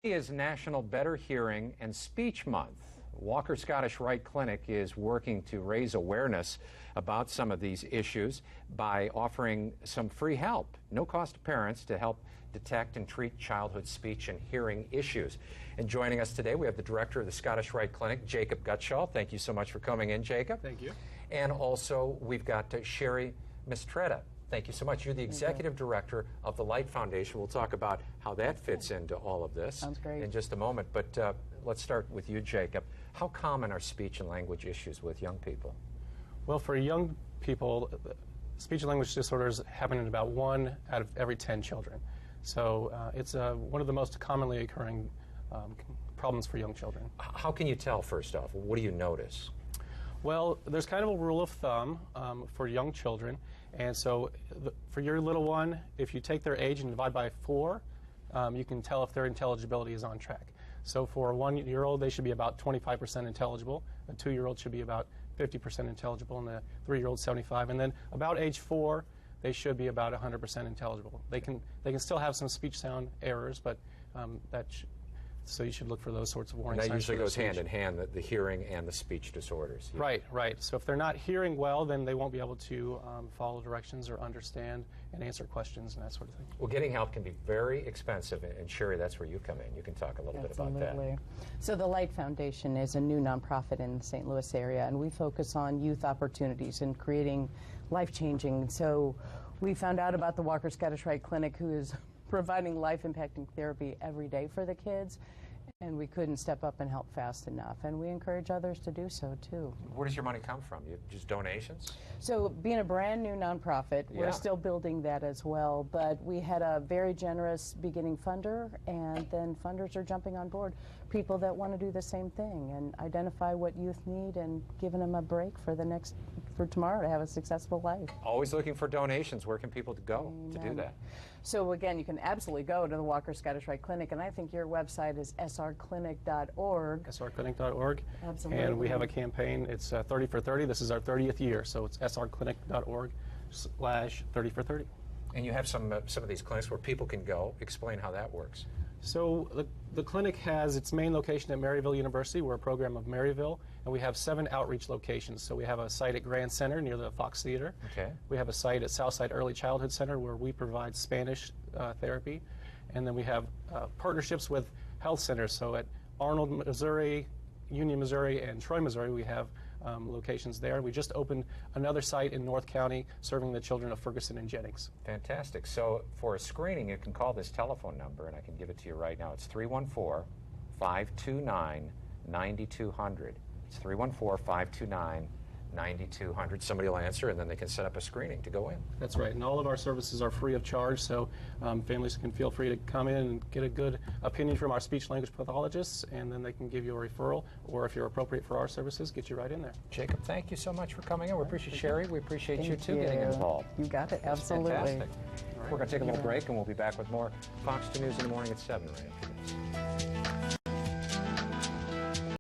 It is National Better Hearing and Speech Month. Walker Scottish Rite Clinic is working to raise awareness about some of these issues by offering some free help, no cost to parents, to help detect and treat childhood speech and hearing issues. And joining us today, we have the director of the Scottish Rite Clinic, Jacob Gutschall. Thank you so much for coming in, Jacob. Thank you. And also, we've got Sherry Mistretta. Thank you so much. You're the executive director of the Light Foundation. We'll talk about how that fits into all of this in just a moment. But let's start with you, Jacob. How common are speech and language issues with young people? Well, for young people, speech and language disorders happen in about 1 out of every 10 children. So it's one of the most commonly occurring problems for young children. How can you tell, first off? What do you notice? Well, there's kind of a rule of thumb for young children. And so for your little one, if you take their age and divide by 4, you can tell if their intelligibility is on track. So for a 1-year-old, they should be about 25% intelligible. A 2-year-old should be about 50% intelligible, and a 3-year-old 75%. And then about age 4, they should be about 100% intelligible. They can still have some speech sound errors, but so you should look for those sorts of warning signs. And that usually goes hand in hand, the hearing and the speech disorders. Yeah. Right. So if they're not hearing well, then they won't be able to follow directions or understand and answer questions and that sort of thing. Well, getting help can be very expensive, and Sherry, that's where you come in. You can talk a little bit about that. So the Light Foundation is a new nonprofit in the St. Louis area, and we focus on youth opportunities and creating life-changing. So we found out about the Walker Scottish Rite Clinic, who is providing life-impacting therapy every day for the kids, and we couldn't step up and help fast enough, and we encourage others to do so too. Where does your money come from? Just donations? So being a brand new nonprofit, we're still building that as well, but we had a very generous beginning funder, and then funders are jumping on board, people that want to do the same thing and identify what youth need and giving them a break for tomorrow to have a successful life. Always looking for donations. Where can people go to do that? So again, you can absolutely go to the Walker Scottish Rite Clinic, and I think your website is srclinic.org. srclinic.org. Absolutely. And we have a campaign. It's 30 for 30. This is our 30th year, so it's srclinic.org/30 for 30. And you have some of these clinics where people can go. Explain how that works. So the clinic has its main location at Maryville University. We're a program of Maryville, and we have 7 outreach locations. So we have a site at Grand Center near the Fox Theater. Okay. We have a site at Southside Early Childhood Center where we provide Spanish therapy. And then we have partnerships with health centers. So at Arnold, Missouri, Union, Missouri, and Troy, Missouri, we have locations there. We just opened another site in North County serving the children of Ferguson and Jennings. Fantastic. So for a screening, you can call this telephone number, and I can give it to you right now. It's 314-529-9200. It's 314-529-9200. Somebody will answer, and then they can set up a screening to go in. That's right, and all of our services are free of charge, so families can feel free to come in and get a good opinion from our speech language pathologists, and then they can give you a referral, or if you're appropriate for our services, get you right in there. Jacob, thank you so much for coming in. We appreciate Sherry. We appreciate you too getting involved. You got it, absolutely. Fantastic. We're going to take a little break, and we'll be back with more Fox 2 News in the Morning at 7 right after this.